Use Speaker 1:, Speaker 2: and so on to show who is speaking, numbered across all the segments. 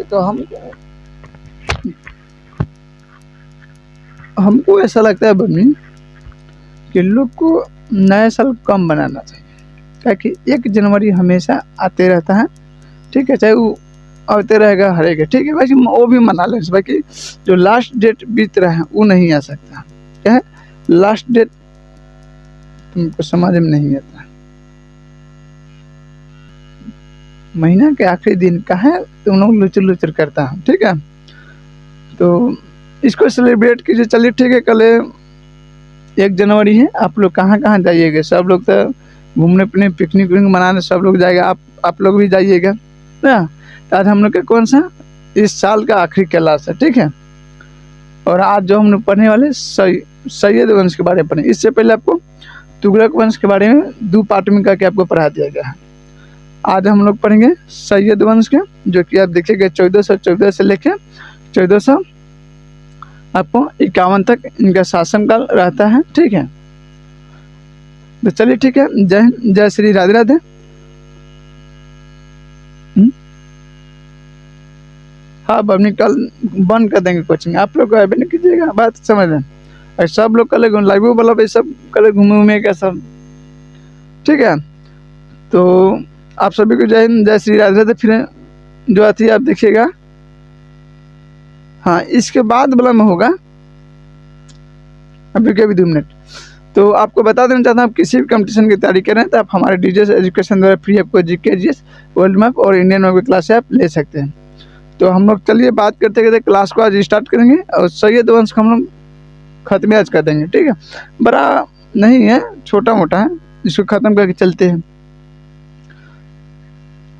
Speaker 1: तो हमको ऐसा लगता है बनी कि लोग को नया साल कम बनाना चाहिए, ताकि 1 जनवरी हमेशा आते रहता है, ठीक है, चाहे वो आते रहेगा हर एक, ठीक है, बाकी वो भी मना लें, बाकी जो लास्ट डेट बीत रहा है वो नहीं आ सकता। क्या है लास्ट डेट, तुमको समझ में नहीं आता। महीना के आखिरी दिन का है, तुम लोग लुचर लुचर करता है, ठीक है, तो इसको सेलिब्रेट कीजिए। चलिए ठीक है, कल 1 जनवरी है, आप लोग कहाँ कहाँ जाइएगा? सब लोग तो घूमने फिरने पिकनिक मनाने सब लोग जाएगा, आप लोग भी जाइएगा ना। तो आज हम लोग का कौन सा इस साल का आखिरी क्लास है, ठीक है, और आज जो हम लोग पढ़ने वाले सैयद वंश के बारे में पढ़े। इससे पहले आपको तुगलक वंश के बारे में 2 पार्ट में करके आपको पढ़ा दिया गया है। आज हम लोग पढ़ेंगे सैयद वंश के, जो कि आप देखिएगा 1414 से लेके 1400 आपको 51 तक इनका शासनकाल रहता है, ठीक है। तो चलिए ठीक है, जय हिंद, जय श्री राधे राधे। हाँ बबनी, कल बंद कर देंगे कोचिंग, आप लोग अभी नहीं कीजिएगा, बात समझ लें, और सब लोग कल लाइव वाला सब कल घूमे का सब, ठीक है। तो आप सभी को जय हिंद, जय श्री राधे राधे। फिर जो आती है आप देखिएगा, हाँ इसके बाद वाला में होगा, अभी के भी 2 मिनट। तो आपको बता देना चाहता हूँ, आप किसी भी कंपटीशन की तैयारी करें तो आप हमारे डीजेस एजुकेशन द्वारा फ्री आपको जीके, जीएस, वर्ल्ड मैप और इंडियन मैप की क्लास आप ले सकते हैं। तो हम लोग चलिए बात करते करते क्लास को आज स्टार्ट करेंगे, और सैयद वंश को हम लोग खत्म आज कर देंगे, ठीक है। बड़ा नहीं है, छोटा मोटा है, इसको ख़त्म करके चलते हैं।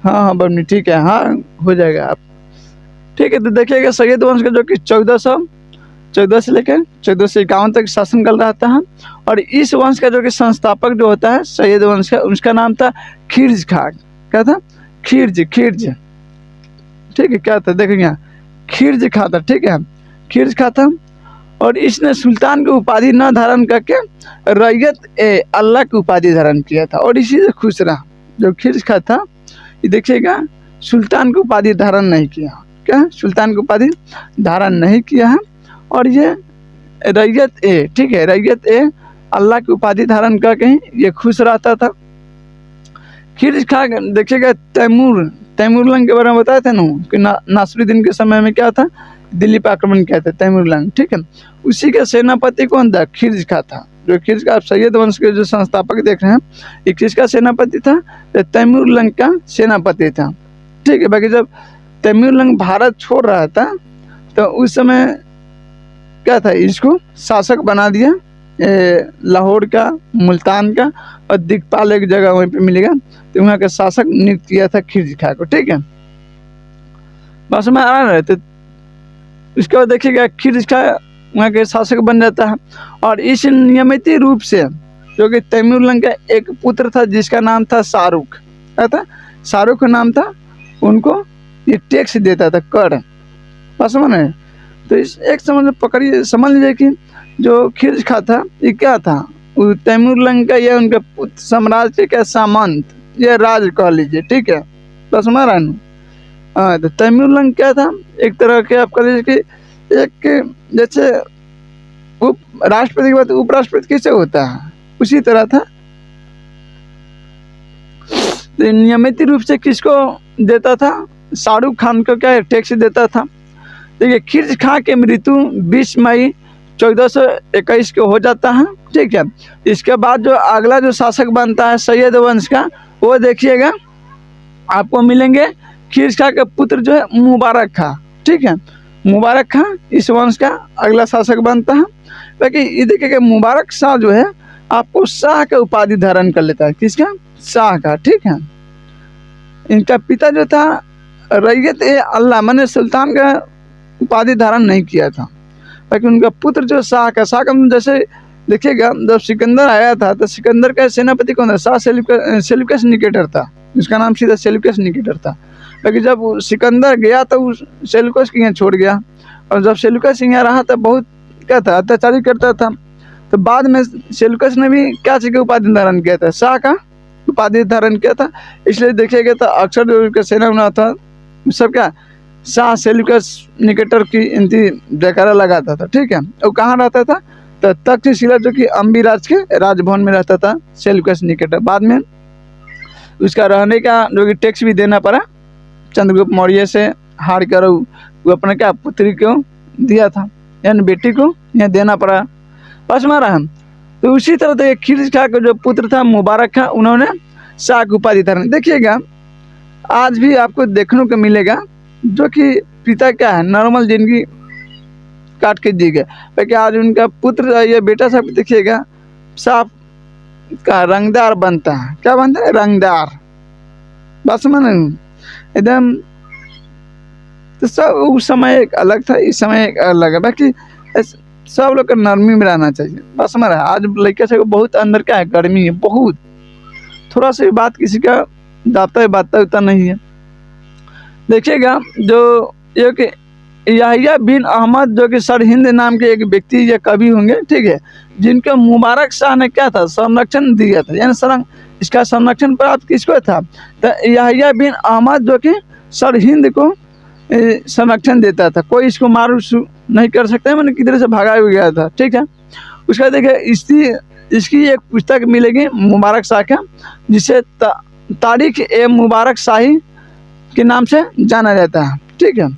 Speaker 1: हाँ बबनी ठीक है, हाँ हो जाएगा आप, ठीक है। तो देखिएगा सैयद वंश का जो कि 1414 से लेकर 1451 तक शासनकाल रहता है, और इस वंश का जो कि संस्थापक जो होता है सैयद वंश का, उसका नाम था खिर्ज खान। क्या था? खिर्ज, ठीक है, क्या था देखेंगे यहाँ, खिर्ज खा था, ठीक है, खिर्ज खा था। और इसने सुल्तान की उपाधि न धारण करके रैयत ए अल्लाह की उपाधि धारण किया था, और इसी से खुश रहा। जो खिर्ज खा था, ये देखिएगा सुल्तान की उपाधि धारण नहीं किया, क्या सुल्तान की उपाधि धारण नहीं किया है, और ये रैयत ए, ठीक है, रैयत ए अल्लाह की उपाधि धारण करके ही ये खुश रहता था। खिर्ज खा देखिएगा तैमूरलंग के बारे में बताया था ना, कि नासिरुद्दीन के समय में क्या था, दिल्ली पर आक्रमण किया था तैमूरलंग, ठीक है। उसी का सेनापति कौन था? खिर्ज खा था। जो खिर्ज का आप सैयद वंश के जो संस्थापक देख रहे हैं, ये किसका सेनापति था? तैमूरलंग का सेनापति था, ठीक है। बाकी जब तैमूरलंग भारत छोड़ रहा था तो उस समय क्या था, इसको शासक बना दिया लाहौर का, मुल्तान का, और दिगपाल एक जगह वहीं पे मिलेगा, तो वहाँ का शासक नियुक्त किया था खिर्ज खा को, ठीक है। बस में आ रहे थे, उसके बाद देखिएगा खिर्ज खा वहाँ के शासक बन जाता है, और इस नियमित रूप से जो कि तैमूरलंग का एक पुत्र था जिसका नाम था शाहरुख, क्या था? शाहरुख का नाम था, उनको ये टैक्स देता था, कर, बस में। तो इस एक समझ लीजिए कि जो खिर्ज खा था ये क्या था, तैमूरलंग का या उनके साम्राज्य का सामंत, ये राज कह लीजिए, ठीक है, बस हमारा। हाँ, तो तैमूरलंग क्या था, एक तरह के आप कह लीजिए कि एक जैसे उप राष्ट्रपति के बाद उपराष्ट्रपति कैसे होता है, उसी तरह था। तो नियमित रूप से किसको देता था? शाहरुख खान को क्या टैक्स देता था। देखिए खिर्ज खां की मृत्यु 20 मई 1421 को हो जाता है, ठीक है। इसके बाद जो अगला जो शासक बनता है सैयद वंश का, वो देखिएगा आपको मिलेंगे खिर्ज खां के पुत्र जो है मुबारक खां, ठीक है। मुबारक खां इस वंश का अगला शासक बनता है। बाकी ये देखिएगा मुबारक शाह जो है आपको शाह का उपाधि धारण कर लेता है, किसका? शाह का, ठीक है। इनका पिता जो था रैयत ए अल्लाह, माने सुल्तान का उपाधि धारण नहीं किया था। बाकी उनका पुत्र जो शाह का जैसे देखिएगा जब सिकंदर आया था तो सिकंदर का सेनापति कौन था? शाह सेल्यूकस निकेटर था, उसका नाम सीधा सेल्यूकस निकेटर था। बाकी जब सिकंदर गया तो उस सेल्यूकस के यहाँ छोड़ गया, और जब सेल्यूकस यहाँ रहा तो बहुत क्या था, अत्याचारी करता था। तो बाद में सेल्यूकस ने भी क्या चीज़ का उपाधि धारण किया था? शाह का उपाधि धारण किया था। इसलिए देखिएगा तो अक्सर जो उसका सेना बना था सब क्या शाह सेल्यूकस निकेटर की इनकी जयकारा लगाता था। ठीक है, वो कहाँ रहता था? तो तक्षशिला जो कि अम्बिराज के राजभवन में रहता था सेल्यूकस निकेटर। बाद में उसका रहने का जो कि टैक्स भी देना पड़ा, चंद्रगुप्त मौर्य से हार कर वो अपने क्या पुत्री को दिया था, यानी बेटी को यह देना पड़ा। बस मारा हम। तो उसी तरह से खिलजी खां का जो पुत्र था मुबारक खां, उन्होंने शाह की उपाधि धारण। देखिएगा आज भी आपको देखने को मिलेगा जो कि पिता क्या है नॉर्मल जिंदगी काट के दी गए, लेकिन आज उनका पुत्र या बेटा सब देखिएगा साफ का रंगदार बनता है। क्या बनता है? रंगदार। बस माने एकदम। तो सब उस समय एक अलग था, इस समय एक अलग है। बाकी सब लोग का नरमी में रहना चाहिए। बस हमारा आज लड़के से बहुत अंदर क्या है, गर्मी है बहुत। थोड़ा सा बात किसी का दाता है बात उतना नहीं है। देखिएगा जो एक याहिया बिन अहमद जो कि सरहिंद नाम के एक व्यक्ति या कवि होंगे, ठीक है, जिनका मुबारक शाह ने क्या था संरक्षण दिया था, यानी इसका संरक्षण प्राप्त किसको था? तो याहिया बिन अहमद जो कि सरहिंद को संरक्षण देता था। कोई इसको मारू नहीं कर सकता है, मैंने किधर से भगा गया था। ठीक है, उसका देखिए इसकी एक पुस्तक मिलेगी मुबारक शाह का, जिसे तारीख ए मुबारक शाही के नाम से जाना जाता है। ठीक है,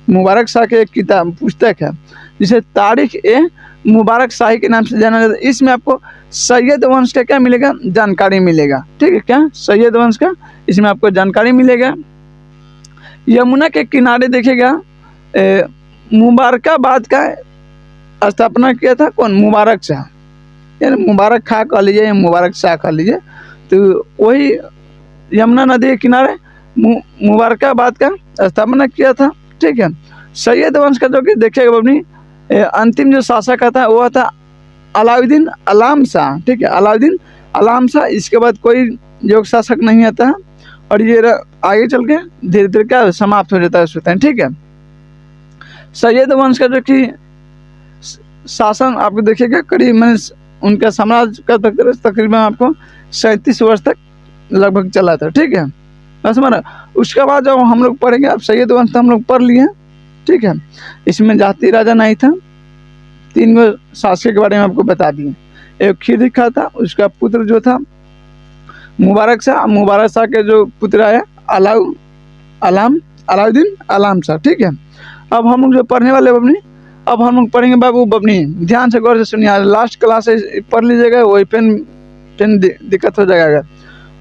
Speaker 1: मुबारक शाह के एक किताब पुस्तक है जिसे तारीख ए मुबारक शाही के नाम से जाना जाता है। इसमें आपको सैयद वंश का क्या मिलेगा? जानकारी मिलेगा। ठीक है, क्या सैयद वंश का इसमें आपको जानकारी मिलेगा। यमुना के किनारे देखिएगा मुबारकाबाद का स्थापना किया था कौन? मुबारक शाह, यानी मुबारक खां कह लीजिए या मुबारक शाह कह लीजिए। तो वही यमुना नदी के किनारे मुबारकाबाद का स्थापना किया था। ठीक है, सैयद वंश का जो कि देखिएगा अपनी अंतिम जो शासक था वो था अलाउद्दीन अलाम शाह। ठीक है, अलाउद्दीन अलाम शाह। इसके बाद कोई योग शासक नहीं आता है और ये आगे चल के धीरे धीरे क्या समाप्त हो जाता है। ठीक है, सैयद वंश का जो कि शासन आपको देखिएगा करीब मैंने उनका साम्राज्य का तकरीबन आपको 37 वर्ष तक लगभग चला था। ठीक है, बस हमारा उसके बाद जब हम लोग पढ़ेंगे, अब सैयद वंश हम लोग पढ़ लिए। ठीक है, इसमें जाति राजा नहीं था। 3 गो शासक के बारे में आपको बता दिए। एक खिलजी खां था, उसका पुत्र जो था मुबारक शाह। मुबारक शाह के जो पुत्र आया अलाउद्दीन अलाम शाह। ठीक है, अब हम लोग जो पढ़ने वाले बबनी, अब हम लोग पढ़ेंगे बाबू बबनी, ध्यान से गौर से सुनिए। लास्ट क्लास से पढ़ लीजिएगा, वही पेन दिक्कत हो जाएगा।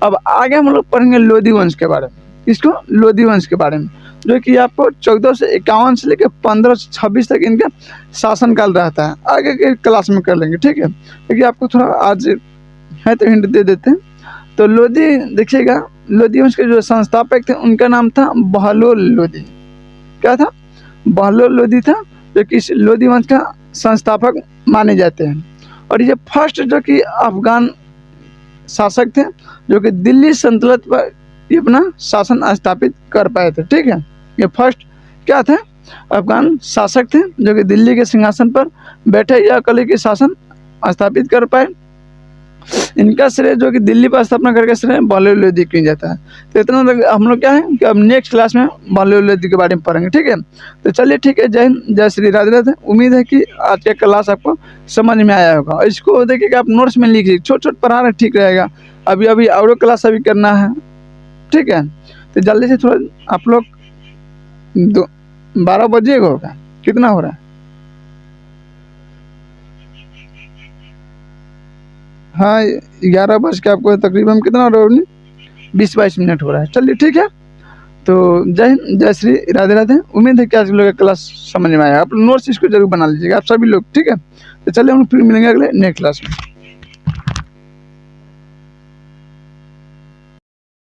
Speaker 1: अब आगे हम लोग पढ़ेंगे लोधी वंश के बारे में। किसको? लोधी वंश के बारे में, जो कि आपको 1451 से लेकर 1526 तक इनका शासनकाल रहता है। आगे के क्लास में कर लेंगे। ठीक है, क्योंकि आपको थोड़ा आज है तो हिंट दे देते हैं। तो लोधी देखिएगा, लोधी वंश के जो संस्थापक थे उनका नाम था बहलोल लोधी। क्या था? बहलोल लोधी था, जो कि इस लोधी वंश का संस्थापक माने जाते हैं। और ये फर्स्ट जो कि अफगान शासक थे जो कि दिल्ली सल्तनत पर ये अपना शासन स्थापित कर पाए थे। ठीक है, ये फर्स्ट क्या थे? अफगान शासक थे जो कि दिल्ली के सिंहासन पर बैठे या कली के शासन स्थापित कर पाए। इनका श्रेय जो कि दिल्ली पर स्थापना करके श्रेय बहलोल लोधी किया जाता है। तो इतना हम लोग क्या है कि अब नेक्स्ट क्लास में बहलोल लोधी के बारे में पढ़ेंगे। ठीक है, तो चलिए ठीक है, जय हिंद, जय श्री राधे राधे। उम्मीद है कि आज का क्लास आपको समझ में आया होगा। इसको देखिए आप नोट्स में लिखिए, छोट पढ़ा रहे ठीक रहेगा। अभी और क्लास अभी करना है। ठीक है, तो जल्दी से थोड़ा आप लोग 12 बजे होगा, कितना हो रहा है? हाँ, 11 बज के आपको तकरीबन कितना हो रहा है? 20-22 मिनट हो रहा है। चलिए ठीक है, तो जय हिंद, जय श्री राधे राधे। उम्मीद है कि आज लोग का क्लास समझ में आया। आप नोट्स इसको जरूर बना लीजिएगा आप सभी लोग। ठीक है, तो चलिए हम फिर मिलेंगे अगले नेक्स्ट क्लास में।